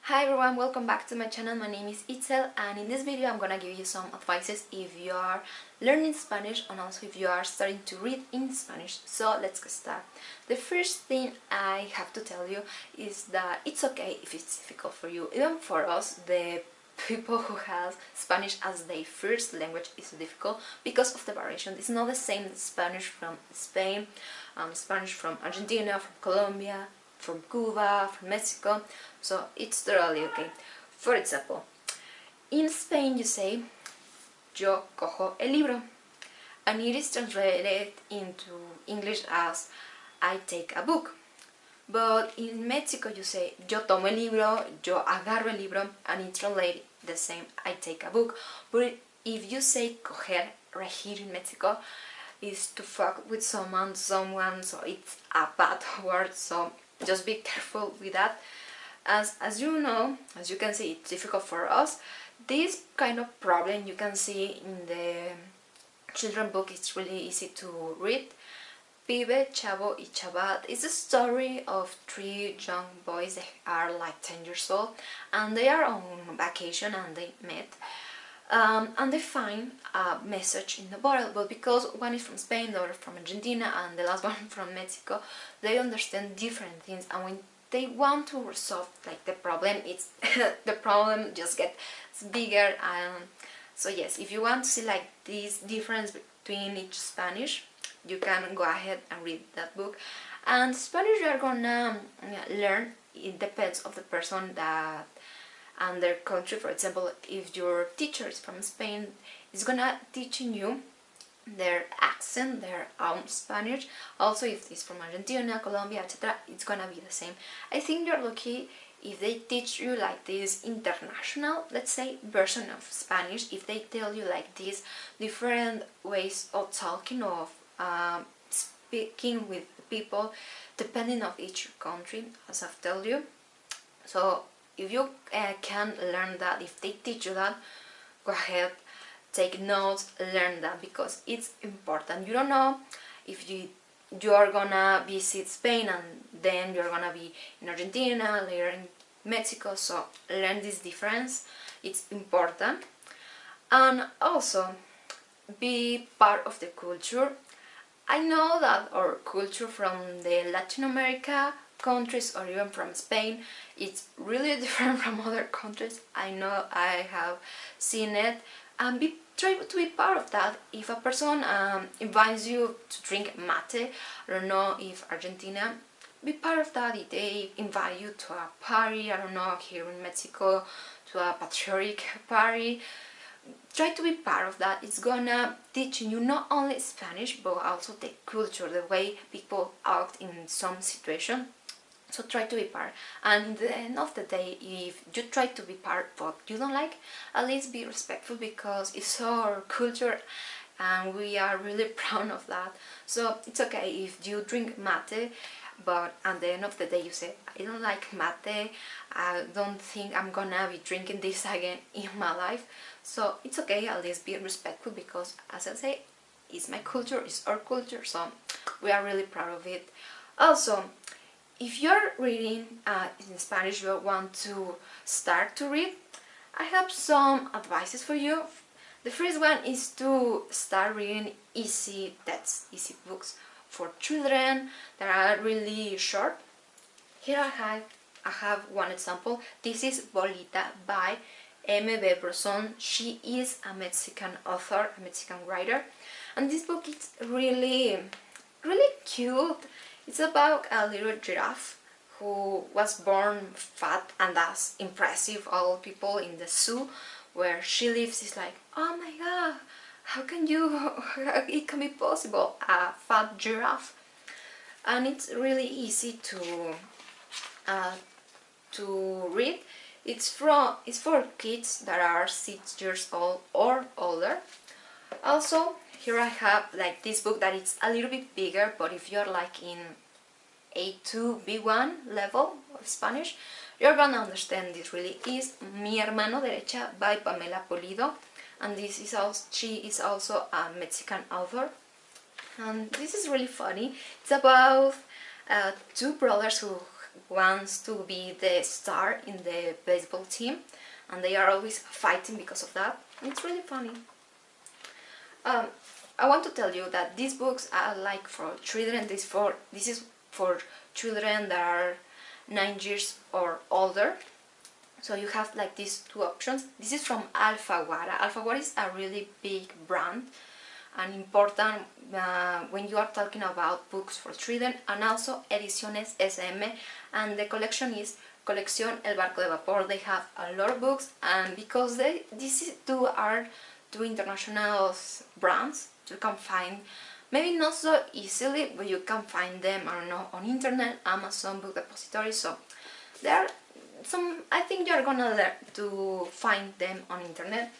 Hi everyone, welcome back to my channel. My name is Itzel, and in this video I'm gonna give you some advices if you are learning Spanish and also if you are starting to read in Spanish. So let's get started. The first thing I have to tell you is that it's okay if it's difficult for you. Even for us, the people who have Spanish as their first language is difficult because of the variation. It's not the same Spanish from Spain, Spanish from Argentina, from Colombia, from Cuba, from Mexico, so it's totally okay. For example, in Spain you say yo cojo el libro, and it is translated into English as I take a book. But in Mexico you say yo tomo el libro, yo agarro el libro, and it's translated the same, I take a book. But if you say coger right here in Mexico, is to fuck with someone, so it's a bad word, so just be careful with that. As you know, as you can see, it's difficult for us. This kind of problem you can see in the children book. It's really easy to read. Pibe, Chavo y Chavat is a story of three young boys that are like 10 years old, and they are on vacation and they met. And they find a message in the bottle, but because one is from Spain, the other from Argentina, and the last one from Mexico, they understand different things, and when they want to resolve like the problem, it's the problem just gets bigger. So yes, if you want to see like this difference between each Spanish, you can go ahead and read that book. And Spanish you are gonna learn, it depends of the person that and their country. For example, if your teacher is from Spain, it's gonna teaching you their accent, their own Spanish. Also, if it's from Argentina, Colombia, etc., it's gonna be the same. I think you're lucky if they teach you like this international, let's say, version of Spanish. If they tell you like these different ways of talking, of speaking with people, depending of each country, as I've told you. So if you can learn that, if they teach you that, go ahead, take notes, learn that, because it's important. You don't know if you are gonna visit Spain and then you're gonna be in Argentina, later in Mexico, so learn this difference, it's important. And also be part of the culture. I know that our culture from the Latin America countries or even from Spain, it's really different from other countries. I know, I have seen it, and try to be part of that. If a person invites you to drink mate, I don't know if Argentina, be part of that. If they invite you to a party, I don't know, here in Mexico, to a patriotic party, try to be part of that. It's gonna teach you not only Spanish but also the culture, the way people act in some situation. So try to be part, and at the end of the day, if you try to be part but you don't like, at least be respectful, because it's our culture and we are really proud of that. So it's okay if you drink mate, but at the end of the day you say, I don't like mate, I don't think I'm gonna be drinking this again in my life. So it's okay, at least be respectful, because as I say, it's my culture, it's our culture, so we are really proud of it. Also, if you're reading in Spanish, you want to start to read, I have some advices for you. The first one is to start reading easy texts, easy books for children that are really short. Here I have one example. This is Bolita by M.B. Bronson. She is a Mexican author, a Mexican writer, and this book is really cute. It's about a little giraffe who was born fat, and that's impressive. All people in the zoo where she lives is like, oh my god, how can you, it can be possible, a fat giraffe. And it's really easy to read. It's for kids that are 6 years old or older. Also, here I have like this book that it's a little bit bigger, but if you're like in A2, B1 level of Spanish, you're gonna understand this really. Is Mi Hermano Derecha by Pamela Polido, and this is also, she is also a Mexican author, and this is really funny. It's about two brothers who wants to be the star in the baseball team, and they are always fighting because of that. It's really funny. I want to tell you that these books are like for children. This is for children that are 9 years or older. So you have like these two options. This is from Alfaguara. Alfaguara is a really big brand and important when you are talking about books for children, and also Ediciones SM, and the collection is Colección El Barco de Vapor. They have a lot of books, and because these two are two international brands, you can find, maybe not so easily, but you can find them, I don't know, on internet, Amazon, Book Depository. So there are some, I think you're gonna learn to find them on internet.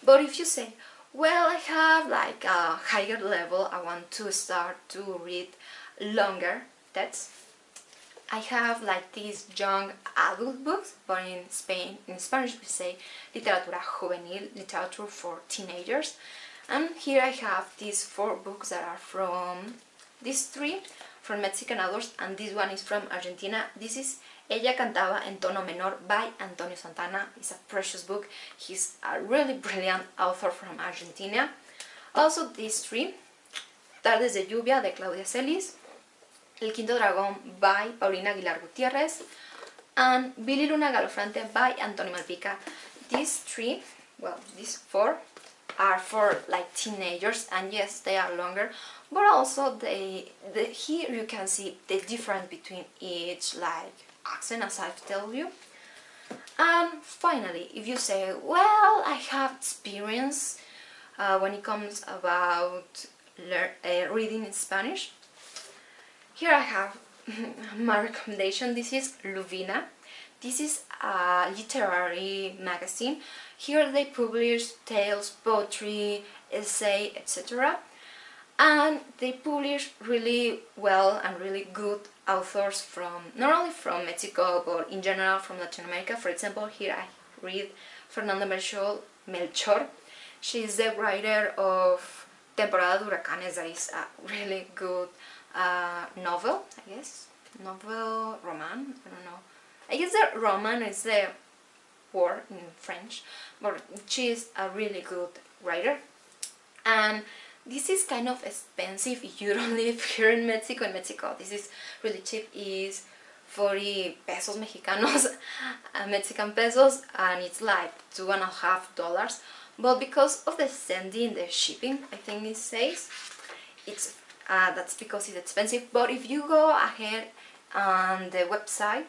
But if you say, well, I have like a higher level, I want to start to read longer texts, I have like these young adult books, but in Spanish we say literatura juvenil, literature for teenagers. And here I have these 4 books that are from, these 3 from Mexican authors, and this one is from Argentina. This is Ella Cantaba en Tono Menor by Antonio Santana. It's a precious book. He's a really brilliant author from Argentina. Also these 3, Tardes de Lluvia de Claudia Celis, El Quinto Dragón by Paulina Aguilar Gutiérrez, and Billy Luna Galofrante by Antonio Malpica. These 3, well, these 4 are for like teenagers, and yes, they are longer, but also here you can see the difference between each like accent, as I've told you. And finally, if you say, well, I have experience when it comes about reading in Spanish, here I have my recommendation. This is Luvina. This is a literary magazine. Here they publish tales, poetry, essay, etc. And they publish really well and really good authors from, not only from Mexico, but in general from Latin America. For example, here I read Fernanda Melchor. She is the writer of Temporada de Huracanes. That is a really good novel, I guess. Novel, roman, I don't know. I guess the roman is the word in French, but she is a really good writer. And this is kind of expensive if you don't live here in Mexico. In Mexico, this is really cheap. Is 40 pesos mexicanos, Mexican pesos, and it's like $2.50. But because of the sending, the shipping, I think it says, it's that's because it's expensive. But if you go ahead on the website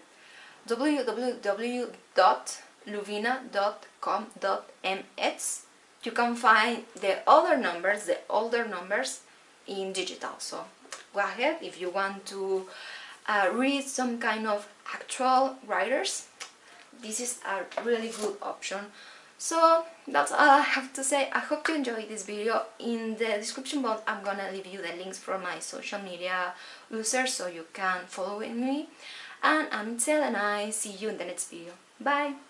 www.luvina.com.mx, you can find the older numbers in digital. So go ahead if you want to read some kind of actual writers. This is a really good option. So that's all I have to say. I hope you enjoyed this video. In the description box I'm gonna leave you the links for my social media users so you can follow me. And I'm Itzel, and I see you in the next video. Bye!